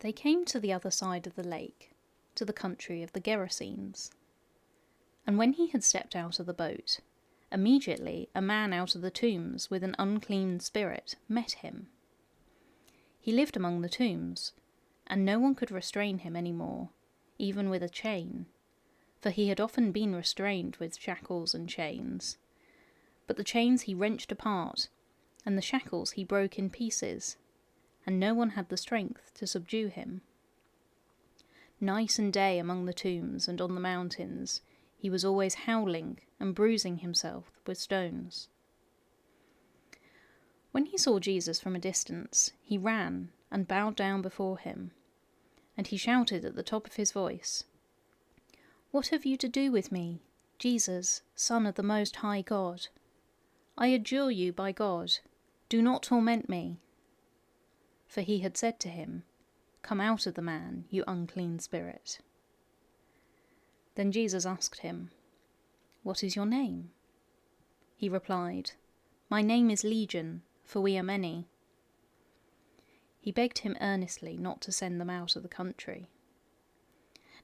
They came to the other side of the lake, to the country of the Gerasenes. And when he had stepped out of the boat, immediately a man out of the tombs with an unclean spirit met him. He lived among the tombs, and no one could restrain him any more, even with a chain, for he had often been restrained with shackles and chains. But the chains he wrenched apart, and the shackles he broke in pieces, and no one had the strength to subdue him. Night and day among the tombs and on the mountains, he was always howling and bruising himself with stones. When he saw Jesus from a distance, he ran and bowed down before him, and he shouted at the top of his voice, "What have you to do with me, Jesus, Son of the Most High God? I adjure you by God, do not torment me." For he had said to him, "Come out of the man, you unclean spirit." Then Jesus asked him, "What is your name?" He replied, "My name is Legion, for we are many." He begged him earnestly not to send them out of the country.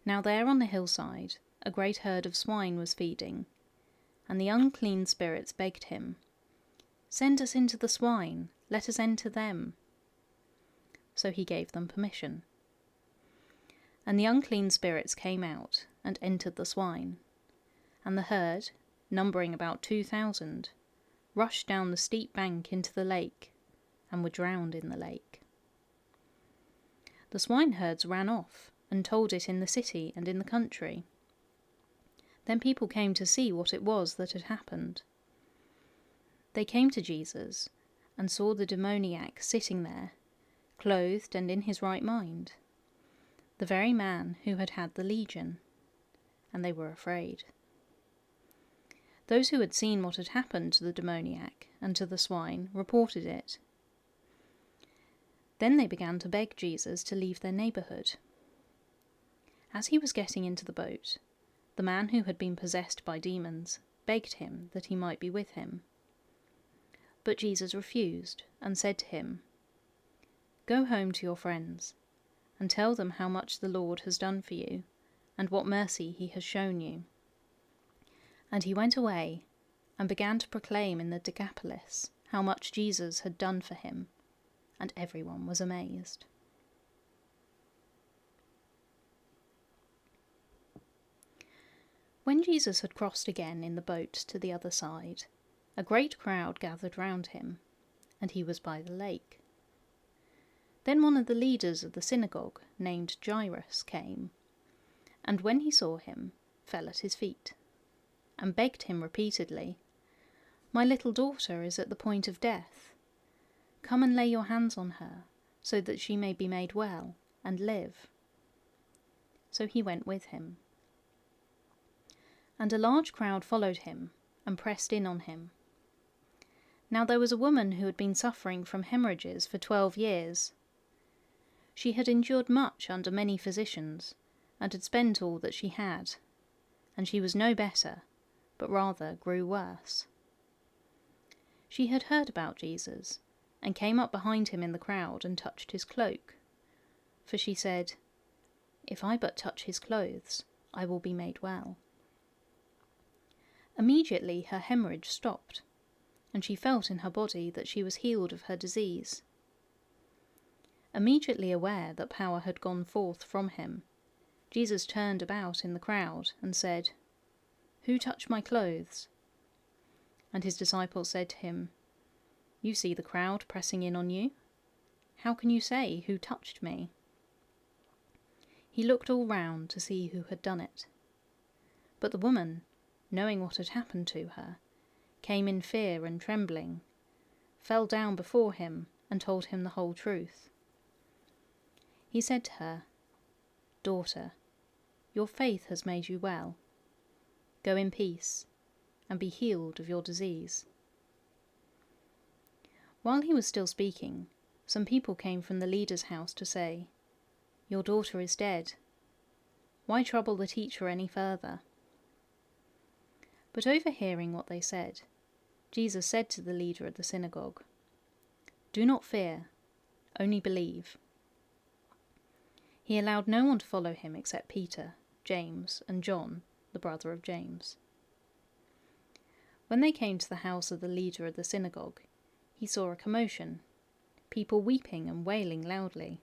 Now there on the hillside a great herd of swine was feeding, and the unclean spirits begged him, "Send us into the swine, let us enter them." So he gave them permission. And the unclean spirits came out and entered the swine, and the herd, numbering about 2,000, rushed down the steep bank into the lake, and were drowned in the lake. The swineherds ran off and told it in the city and in the country. Then people came to see what it was that had happened. They came to Jesus and saw the demoniac sitting there, clothed and in his right mind, the very man who had had the legion, and they were afraid. Those who had seen what had happened to the demoniac and to the swine reported it. Then they began to beg Jesus to leave their neighbourhood. As he was getting into the boat, the man who had been possessed by demons begged him that he might be with him. But Jesus refused and said to him, "Go home to your friends, and tell them how much the Lord has done for you, and what mercy he has shown you." And he went away and began to proclaim in the Decapolis how much Jesus had done for him, and everyone was amazed. When Jesus had crossed again in the boat to the other side, a great crowd gathered round him, and he was by the lake. Then one of the leaders of the synagogue, named Jairus, came, and when he saw him, fell at his feet, and begged him repeatedly, "My little daughter is at the point of death. Come and lay your hands on her, so that she may be made well and live." So he went with him. And a large crowd followed him and pressed in on him. Now there was a woman who had been suffering from hemorrhages for 12 years. She had endured much under many physicians, and had spent all that she had, and she was no better, but rather grew worse. She had heard about Jesus, and came up behind him in the crowd and touched his cloak. For she said, "If I but touch his clothes, I will be made well." Immediately her hemorrhage stopped, and she felt in her body that she was healed of her disease. Immediately aware that power had gone forth from him, Jesus turned about in the crowd and said, "Who touched my clothes?" And his disciples said to him, "You see the crowd pressing in on you. How can you say, 'Who touched me?'" He looked all round to see who had done it. But the woman, knowing what had happened to her, came in fear and trembling, fell down before him and told him the whole truth. He said to her, "Daughter, your faith has made you well. Go in peace, and be healed of your disease." While he was still speaking, some people came from the leader's house to say, "Your daughter is dead. Why trouble the teacher any further?" But overhearing what they said, Jesus said to the leader of the synagogue, "Do not fear, only believe." He allowed no one to follow him except Peter, James, and John, the brother of James. When they came to the house of the leader of the synagogue, he saw a commotion, people weeping and wailing loudly.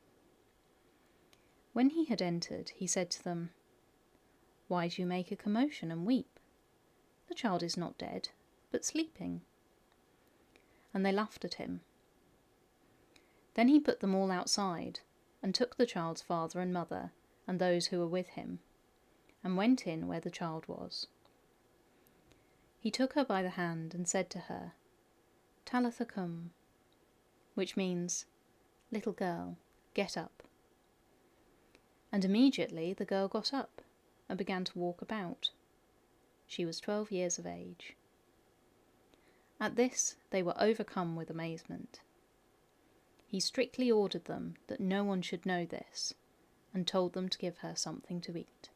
When he had entered, he said to them, "Why do you make a commotion and weep? The child is not dead, but sleeping." And they laughed at him. Then he put them all outside, and took the child's father and mother, and those who were with him, and went in where the child was. He took her by the hand and said to her, "Talitha cum," which means, "Little girl, get up." And immediately the girl got up and began to walk about. She was 12 years of age. At this they were overcome with amazement. He strictly ordered them that no one should know this, and told them to give her something to eat.